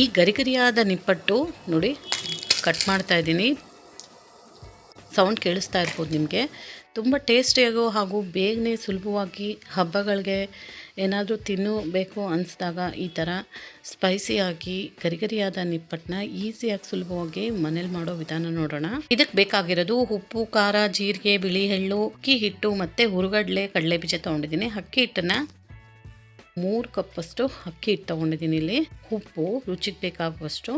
ಈ ಗರಿಗರಿಯಾದ ನಿಪ್ಪಟ್ಟು ನೋಡಿ ಕಟ್ ಮಾಡ್ತಾ ಇದ್ದೀನಿ. ಸೌಂಡ್ ಕೇಳಿಸ್ತಾ ಇರ್ಬೋದು ನಿಮಗೆ. ತುಂಬ ಟೇಸ್ಟಿಯಾಗೋ ಹಾಗೂ ಬೇಗನೆ ಸುಲಭವಾಗಿ ಹಬ್ಬಗಳಿಗೆ ಏನಾದರೂ ತಿನ್ನಬೇಕು ಅನಿಸಿದಾಗ ಈ ಥರ ಸ್ಪೈಸಿಯಾಗಿ ಗರಿಗರಿಯಾದ ನಿಪ್ಪಟ್ಟನ್ನ ಈಸಿಯಾಗಿ ಸುಲಭವಾಗಿ ಮನೇಲಿ ಮಾಡೋ ವಿಧಾನ ನೋಡೋಣ. ಇದಕ್ಕೆ ಬೇಕಾಗಿರೋದು ಉಪ್ಪು, ಖಾರ, ಜೀರಿಗೆ, ಬಿಳಿ ಎಳ್ಳು, ಅಕ್ಕಿ ಹಿಟ್ಟು ಮತ್ತು ಹುರುಗಡ್ಲೆ, ಕಡಲೆ ಬೀಜ ತೊಗೊಂಡಿದ್ದೀನಿ. ಅಕ್ಕಿ ಹಿಟ್ಟನ್ನು 3 ಕಪ್ಪಷ್ಟು ಅಕ್ಕಿ ಹಿಟ್ಟು ತೊಗೊಂಡಿದ್ದೀನಿ. ಇಲ್ಲಿ ಉಪ್ಪು ರುಚಿಗೆ ಬೇಕಾಗುವಷ್ಟು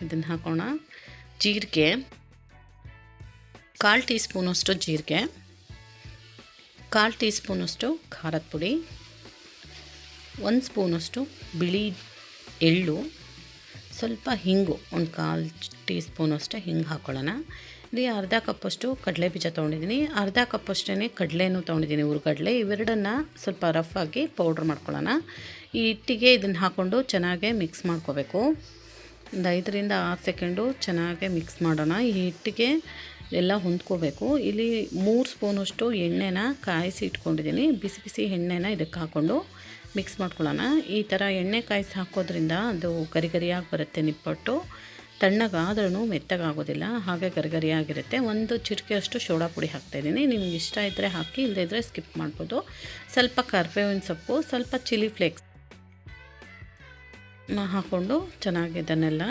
ಇದನ್ನು ಹಾಕೋಣ. ಜೀರಿಗೆ 1/4 ಟೀ ಸ್ಪೂನಷ್ಟು ಜೀರಿಗೆ, 1/4 ಟೀ ಸ್ಪೂನಷ್ಟು ಖಾರದ ಪುಡಿ, 1 ಸ್ಪೂನಷ್ಟು ಬಿಳಿ ಎಳ್ಳು, ಸ್ವಲ್ಪ ಹಿಂಗು, 1/4 ಟೀ ಸ್ಪೂನಷ್ಟು ಹಿಂಗೆ ಹಾಕ್ಕೊಳ್ಳೋಣ. ಇಲ್ಲಿ ಅರ್ಧ ಕಪ್ಪಷ್ಟು ಕಡಲೆ ಬೀಜ ತೊಗೊಂಡಿದ್ದೀನಿ, ಅರ್ಧ ಕಪ್ಪಷ್ಟೇ ಕಡಲೆನೂ ತೊಗೊಂಡಿದ್ದೀನಿ, ಹುರುಗಡ್ಲೆ. ಇವೆರಡನ್ನು ಸ್ವಲ್ಪ ರಫಾಗಿ ಪೌಡ್ರ್ ಮಾಡ್ಕೊಳ್ಳೋಣ. ಈ ಹಿಟ್ಟಿಗೆ ಇದನ್ನು ಹಾಕ್ಕೊಂಡು ಚೆನ್ನಾಗೆ ಮಿಕ್ಸ್ ಮಾಡ್ಕೋಬೇಕು. ಒಂದು 5ರಿಂದ 6 ಸೆಕೆಂಡು ಚೆನ್ನಾಗೆ ಮಿಕ್ಸ್ ಮಾಡೋಣ. ಈ ಹಿಟ್ಟಿಗೆ ಎಲ್ಲ ಹೊಂದ್ಕೋಬೇಕು. ಇಲ್ಲಿ 3 ಸ್ಪೂನಷ್ಟು ಎಣ್ಣೆನ ಕಾಯಿಸಿ ಇಟ್ಕೊಂಡಿದ್ದೀನಿ. ಬಿಸಿ ಬಿಸಿ ಎಣ್ಣೆನ ಇದಕ್ಕೆ ಹಾಕ್ಕೊಂಡು ಮಿಕ್ಸ್ ಮಾಡ್ಕೊಳ್ಳೋಣ. ಈ ಥರ ಎಣ್ಣೆ ಕಾಯಿಸಿ ಹಾಕೋದ್ರಿಂದ ಅದು ಗರಿಗರಿಯಾಗಿ ಬರುತ್ತೆ ನಿಪ್ಪಟ್ಟು. ತಣ್ಣಗಾದ್ರೂ ಮೆತ್ತಗಾಗೋದಿಲ್ಲ, ಹಾಗೆ ಗರಿಗರಿಯಾಗಿರುತ್ತೆ. 1 ಚಿಟಿಕೆಯಷ್ಟು ಸೋಡಾ ಪುಡಿ ಹಾಕ್ತಾಯಿದ್ದೀನಿ. ನಿಮ್ಗೆ ಇಷ್ಟ ಇದ್ದರೆ ಹಾಕಿ, ಇಲ್ಲದಿದ್ದರೆ ಸ್ಕಿಪ್ ಮಾಡ್ಬೋದು. ಸ್ವಲ್ಪ ಕರಿಬೇವಿನ ಸೊಪ್ಪು, ಸ್ವಲ್ಪ ಚಿಲ್ಲಿ ಫ್ಲೇಕ್ಸ್ ಹಾಕ್ಕೊಂಡು ಚೆನ್ನಾಗಿ ಇದನ್ನೆಲ್ಲ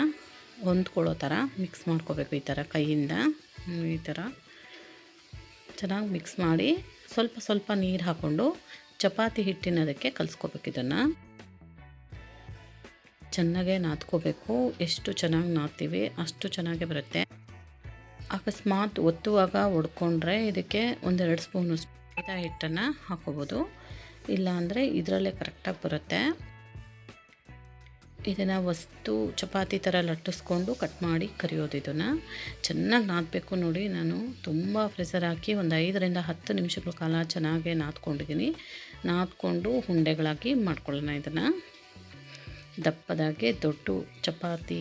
ಹೊಂದ್ಕೊಳ್ಳೋ ಥರ ಮಿಕ್ಸ್ ಮಾಡ್ಕೋಬೇಕು. ಈ ಥರ ಕೈಯಿಂದ ಈ ಥರ ಚೆನ್ನಾಗಿ ಮಿಕ್ಸ್ ಮಾಡಿ ಸ್ವಲ್ಪ ಸ್ವಲ್ಪ ನೀರು ಹಾಕ್ಕೊಂಡು ಚಪಾತಿ ಹಿಟ್ಟಿನದಕ್ಕೆ ಕಲಿಸ್ಕೋಬೇಕು. ಇದನ್ನು ಚೆನ್ನಾಗೇ ನಾದ್ಕೋಬೇಕು. ಎಷ್ಟು ಚೆನ್ನಾಗಿ ನಾದ್ತೀವಿ ಅಷ್ಟು ಚೆನ್ನಾಗೇ ಬರುತ್ತೆ. ಅಕಸ್ಮಾತ್ ಒತ್ತುವಾಗ ಒಡ್ಕೊಂಡ್ರೆ ಇದಕ್ಕೆ 1-2 ಸ್ಪೂನಷ್ಟು ಮೈದಾ ಹಿಟ್ಟನ್ನು ಹಾಕ್ಕೋಬೋದು. ಇಲ್ಲಾಂದರೆ ಇದರಲ್ಲೇ ಕರೆಕ್ಟಾಗಿ ಬರುತ್ತೆ. ಇದನ್ನು ಚಪಾತಿ ಥರ ಲಟ್ಟಿಸ್ಕೊಂಡು ಕಟ್ ಮಾಡಿ ಕರಿಯೋದು. ಇದನ್ನು ಚೆನ್ನಾಗಿ ನಾದಬೇಕು. ನೋಡಿ, ನಾನು ತುಂಬ ಫ್ರೆಸರ್ ಹಾಕಿ ಒಂದು 5ರಿಂದ 10 ನಿಮಿಷಗಳ ಕಾಲ ಚೆನ್ನಾಗಿ ನಾದ್ಕೊಂಡಿದ್ದೀನಿ. ನಾದ್ಕೊಂಡು ಉಂಡೆಗಳಾಗಿ ಮಾಡ್ಕೊಳ್ಳೋಣ. ಇದನ್ನು ದಪ್ಪದಾಗೆ ದೊಡ್ಡ ಚಪಾತಿ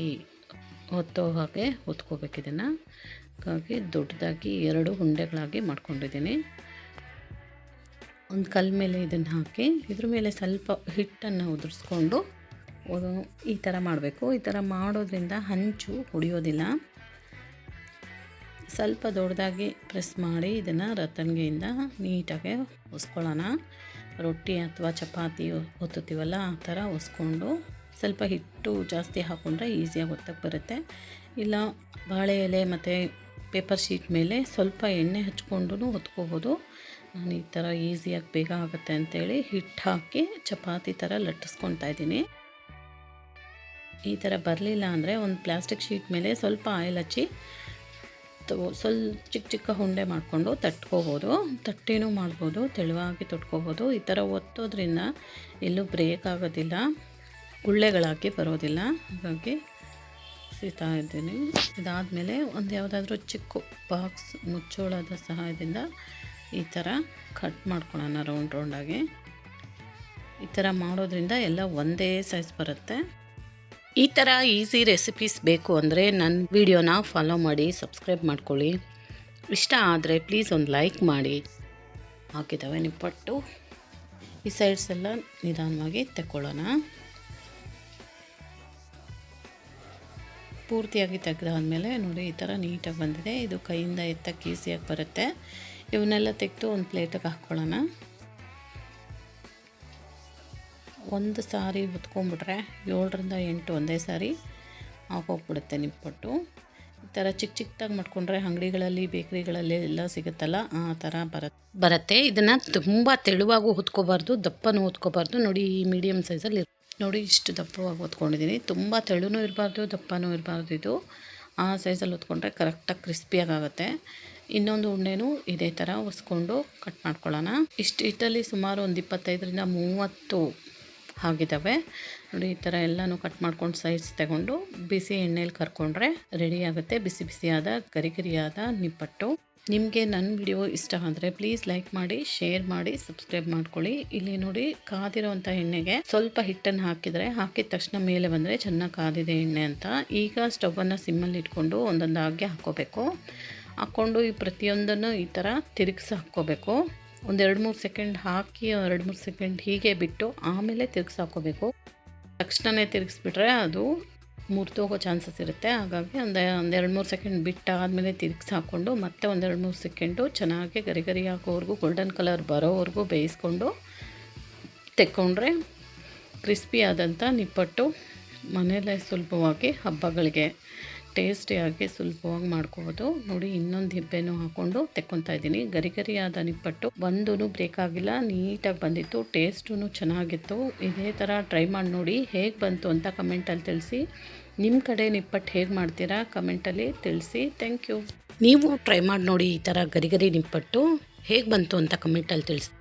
ಹೊತ್ತೋ ಹಾಗೆ ಹೊತ್ಕೋಬೇಕು. ಇದನ್ನು ಹಾಗಾಗಿ ದೊಡ್ಡದಾಗಿ 2 ಉಂಡೆಗಳಾಗಿ ಮಾಡ್ಕೊಂಡಿದ್ದೀನಿ. ಒಂದು ಕಲ್ಲ ಮೇಲೆ ಇದನ್ನು ಹಾಕಿ ಇದ್ರ ಮೇಲೆ ಸ್ವಲ್ಪ ಹಿಟ್ಟನ್ನು ಉದುರಿಸ್ಕೊಂಡು ಈ ಥರ ಮಾಡಬೇಕು. ಈ ಥರ ಮಾಡೋದ್ರಿಂದ ಹಂಚು ಹೊಡೆಯೋದಿಲ್ಲ. ಸ್ವಲ್ಪ ದೊಡ್ಡದಾಗಿ ಪ್ರೆಸ್ ಮಾಡಿ ಇದನ್ನು ರತ್ತಣಿಗೆಯಿಂದ ನೀಟಾಗಿ ಹೊಸ್ಕೊಳ್ಳೋಣ. ರೊಟ್ಟಿ ಅಥವಾ ಚಪಾತಿ ಒತ್ತುತ್ತೀವಲ್ಲ ಆ ಥರ ಹೊಸ್ಕೊಂಡು ಸ್ವಲ್ಪ ಹಿಟ್ಟು ಜಾಸ್ತಿ ಹಾಕ್ಕೊಂಡ್ರೆ ಈಸಿಯಾಗಿ ಒತ್ತಕ್ಕೆ ಬರುತ್ತೆ. ಇಲ್ಲ ಬಾಳೆ ಎಲೆ ಮತ್ತು ಪೇಪರ್ ಶೀಟ್ ಮೇಲೆ ಸ್ವಲ್ಪ ಎಣ್ಣೆ ಹಚ್ಕೊಂಡು ಹೊತ್ಕೋಬೋದು. ನಾನು ಈ ಥರ ಈಸಿಯಾಗಿ ಬೇಗ ಆಗುತ್ತೆ ಅಂಥೇಳಿ ಹಿಟ್ಟು ಹಾಕಿ ಚಪಾತಿ ಥರ ಲಟ್ಟಿಸ್ಕೊತಾ ಇದ್ದೀನಿ. ಈ ಥರ ಬರಲಿಲ್ಲ ಅಂದರೆ ಒಂದು ಪ್ಲಾಸ್ಟಿಕ್ ಶೀಟ್ ಮೇಲೆ ಸ್ವಲ್ಪ ಆಯಿಲ್ ಹಚ್ಚಿ ಸ್ವಲ್ಪ ಚಿಕ್ಕ ಚಿಕ್ಕ ಉಂಡೆ ಮಾಡಿಕೊಂಡು ತಟ್ಕೋಬೋದು. ತಟ್ಟಿನೂ ಮಾಡ್ಬೋದು, ತೆಳುವಾಗಿ ತೊಟ್ಕೋಬೋದು. ಈ ಥರ ಒತ್ತೋದ್ರಿಂದ ಎಲ್ಲೂ ಬ್ರೇಕ್ ಆಗೋದಿಲ್ಲ, ಗುಳ್ಳೆಗಳಾಗಿ ಬರೋದಿಲ್ಲ. ಹಾಗಾಗಿ ಸೀತಾ ಇದ್ದೀನಿ. ಇದಾದಮೇಲೆ ಒಂದು ಯಾವುದಾದ್ರೂ ಚಿಕ್ಕ ಬಾಕ್ಸ್ ಮುಚ್ಚೋಳದ ಸಹಾಯದಿಂದ ಈ ಥರ ಕಟ್ ಮಾಡ್ಕೊಳ್ಳೋಣ ರೌಂಡಾಗಿ. ಈ ಥರ ಮಾಡೋದ್ರಿಂದ ಎಲ್ಲ ಒಂದೇ ಸೈಜ್ ಬರುತ್ತೆ. ಈ ಥರ ಈಸಿ ರೆಸಿಪೀಸ್ ಬೇಕು ಅಂದರೆ ನನ್ನ ವಿಡಿಯೋನ ಫಾಲೋ ಮಾಡಿ, ಸಬ್ಸ್ಕ್ರೈಬ್ ಮಾಡ್ಕೊಳ್ಳಿ. ಇಷ್ಟ ಆದರೆ ಪ್ಲೀಸ್ ಒಂದು ಲೈಕ್ ಮಾಡಿ. ಹಾಕಿದ್ದಾವೆ ನಿಪ್ಪಟ್ಟು. ಈ ಸೈಡ್ಸ್ ಎಲ್ಲ ನಿಧಾನವಾಗಿ ತೆಕ್ಕೊಳ್ಳೋಣ. ಪೂರ್ತಿಯಾಗಿ ತೆಗೆದಾದ್ಮೇಲೆ ನೋಡಿ ಈ ಥರ ನೀಟಾಗಿ ಬಂದಿದೆ. ಇದು ಕೈಯಿಂದ ಎತ್ತಕ್ಕೆ ಈಸಿಯಾಗಿ ಬರುತ್ತೆ. ಇವನ್ನೆಲ್ಲ ತೆಗೆದು ಒಂದು ಪ್ಲೇಟಿಗೆ ಹಾಕ್ಕೊಳ್ಳೋಣ. ಒಂದು ಸಾರಿ ಹೊತ್ಕೊಂಡ್ಬಿಟ್ರೆ 7ರಿಂದ 8 ಒಂದೇ ಸಾರಿ ಹಾಕೋಗ್ಬಿಡುತ್ತೆ ನಿಪ್ಪಟ್ಟು. ಈ ಥರ ಚಿಕ್ಕ ಚಿಕ್ಕದಾಗಿ ಮಾಡ್ಕೊಂಡ್ರೆ ಅಂಗಡಿಗಳಲ್ಲಿ, ಬೇಕ್ರಿಗಳಲ್ಲಿ ಎಲ್ಲ ಸಿಗುತ್ತಲ್ಲ ಆ ಥರ ಬರುತ್ತೆ. ಇದನ್ನು ತುಂಬ ತೆಳುವಾಗೂ ಹೊತ್ಕೋಬಾರ್ದು, ದಪ್ಪನೂ ಹೊತ್ಕೋಬಾರ್ದು. ನೋಡಿ ಈ ಮೀಡಿಯಮ್ ಸೈಜಲ್ಲಿ ನೋಡಿ ಇಷ್ಟು ದಪ್ಪವಾಗಿ ಹೊತ್ಕೊಂಡಿದ್ದೀನಿ. ತುಂಬ ತೆಳುನೂ ಇರಬಾರ್ದು, ದಪ್ಪನೂ ಇರಬಾರ್ದು. ಇದು ಆ ಸೈಜಲ್ಲಿ ಹೊತ್ಕೊಂಡ್ರೆ ಕರೆಕ್ಟಾಗಿ ಕ್ರಿಸ್ಪಿಯಾಗುತ್ತೆ. ಇನ್ನೊಂದು ಉಂಡೆನೂ ಇದೇ ಥರ ಹೊಸ್ಕೊಂಡು ಕಟ್ ಮಾಡ್ಕೊಳ್ಳೋಣ. ಇಷ್ಟು ಹಿಟ್ಟಲ್ಲಿ ಸುಮಾರು ಒಂದು 25ರಿಂದ 30 ಆಗಿದ್ದಾವೆ. ನೋಡಿ ಈ ಥರ ಎಲ್ಲನೂ ಕಟ್ ಮಾಡ್ಕೊಂಡು ಸೈಜ್ ತಗೊಂಡು ಬಿಸಿ ಎಣ್ಣೆಯಲ್ಲಿ ಕರ್ಕೊಂಡ್ರೆ ರೆಡಿ ಆಗುತ್ತೆ ಬಿಸಿ ಬಿಸಿಯಾದ ಗರಿಗರಿಯಾದ ನಿಪ್ಪಟ್ಟು. ನಿಮಗೆ ನನ್ನ ವಿಡಿಯೋ ಇಷ್ಟ ಆದರೆ ಪ್ಲೀಸ್ ಲೈಕ್ ಮಾಡಿ, ಶೇರ್ ಮಾಡಿ, ಸಬ್ಸ್ಕ್ರೈಬ್ ಮಾಡ್ಕೊಳ್ಳಿ. ಇಲ್ಲಿ ನೋಡಿ ಕಾದಿರೋವಂಥ ಎಣ್ಣೆಗೆ ಸ್ವಲ್ಪ ಹಿಟ್ಟನ್ನು ಹಾಕಿದ ತಕ್ಷಣ ಮೇಲೆ ಬಂದರೆ ಚೆನ್ನಾಗಿ ಕಾದಿದೆ ಎಣ್ಣೆ ಅಂತ. ಈಗ ಸ್ಟವನ್ನು ಸಿಮ್ಮಲ್ಲಿ ಇಟ್ಕೊಂಡು ಒಂದೊಂದಾಗಿ ಹಾಕ್ಕೋಬೇಕು. ಹಾಕ್ಕೊಂಡು ಈ ಪ್ರತಿಯೊಂದನ್ನು ಈ ಥರ ತಿರುಗಿಸಿ ಹಾಕ್ಕೋಬೇಕು. ಒಂದು 2-3 ಸೆಕೆಂಡ್ ಹಾಕಿ 2-3 ಸೆಕೆಂಡ್ ಹೀಗೆ ಬಿಟ್ಟು ಆಮೇಲೆ ತಿರುಗಿಸಿ ಹಾಕ್ಕೋಬೇಕು. ತಕ್ಷಣವೇ ತಿರುಗಿಸ್ಬಿಟ್ರೆ ಅದು ಮುರಿದೋಗೋ ಚಾನ್ಸಸ್ ಇರುತ್ತೆ. ಹಾಗಾಗಿ ಒಂದು 2-3 ಸೆಕೆಂಡ್ ಬಿಟ್ಟಾದಮೇಲೆ ತಿರುಗಿಸಿ ಹಾಕ್ಕೊಂಡು ಮತ್ತೆ ಒಂದು 2-3 ಸೆಕೆಂಡು ಚೆನ್ನಾಗಿ ಗರಿ ಗರಿ ಹಾಕೋವರೆಗೂ ಗೋಲ್ಡನ್ ಕಲರ್ ಬರೋವರೆಗೂ ಬೇಯಿಸ್ಕೊಂಡು ತೆಕ್ಕೊಂಡ್ರೆ ಕ್ರಿಸ್ಪಿ ಆದಂಥ ನಿಪ್ಪಟ್ಟು ಮನೆಯಲ್ಲೇ ಸುಲಭವಾಗಿ ಹಬ್ಬಗಳಿಗೆ ಟೇಸ್ಟಿಯಾಗಿ ಸುಲಭವಾಗಿ ಮಾಡ್ಕೋಬೋದು. ನೋಡಿ, ಇನ್ನೊಂದು ಹಿಬ್ಬೆನೂ ಹಾಕ್ಕೊಂಡು ತೆಕ್ಕೊತಾ ಇದ್ದೀನಿ. ಗರಿ ಗರಿಯಾದ ನಿಪ್ಪಟ್ಟು ಒಂದೂ ಬ್ರೇಕ್ ಆಗಿಲ್ಲ, ನೀಟಾಗಿ ಬಂದಿತ್ತು, ಟೇಸ್ಟೂ ಚೆನ್ನಾಗಿತ್ತು. ಇದೇ ಥರ ಟ್ರೈ ಮಾಡಿ ನೋಡಿ, ಹೇಗೆ ಬಂತು ಅಂತ ಕಮೆಂಟಲ್ಲಿ ತಿಳಿಸಿ. ನಿಮ್ಮ ಕಡೆ ನಿಪ್ಪಟ್ಟು ಹೇಗೆ ಮಾಡ್ತೀರಾ ಕಮೆಂಟಲ್ಲಿ ತಿಳಿಸಿ. Thank you. ನೀವು ಟ್ರೈ ಮಾಡಿ ನೋಡಿ, ಈ ಥರ ಗರಿ ಗರಿ ನಿಪ್ಪಟ್ಟು ಹೇಗೆ ಬಂತು ಅಂತ ಕಮೆಂಟಲ್ಲಿ ತಿಳಿಸಿ.